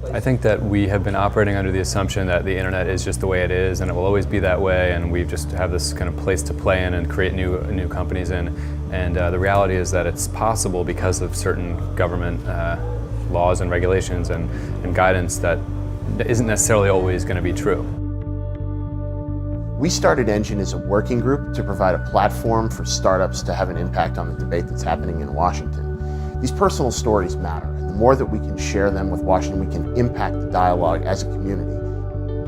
I think that we have been operating under the assumption that the internet is just the way it is and it will always be that way, and we just have this kind of place to play in and create new companies in. And the reality is that it's possible because of certain government laws and regulations and guidance that isn't necessarily always going to be true. We started Engine as a working group to provide a platform for startups to have an impact on the debate that's happening in Washington. These personal stories matter, and the more that we can share them with Washington, we can impact the dialogue as a community.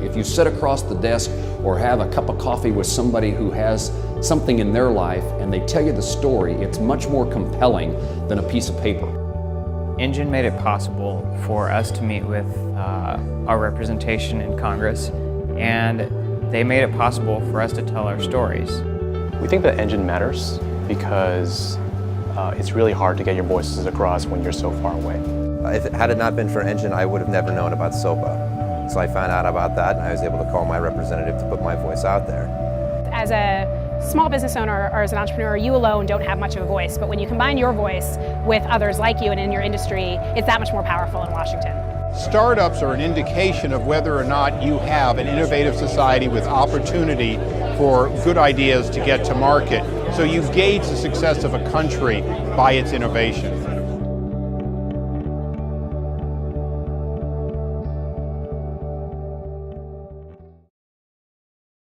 If you sit across the desk or have a cup of coffee with somebody who has something in their life and they tell you the story, it's much more compelling than a piece of paper. Engine made it possible for us to meet with our representation in Congress, and they made it possible for us to tell our stories. We think that Engine matters because it's really hard to get your voices across when you're so far away. Had it not been for Engine, I would have never known about SOPA. So I found out about that, and I was able to call my representative to put my voice out there. As a small business owner or as an entrepreneur, you alone don't have much of a voice, but when you combine your voice with others like you and in your industry, it's that much more powerful in Washington. Startups are an indication of whether or not you have an innovative society with opportunity for good ideas to get to market. So you gauge the success of a country by its innovation.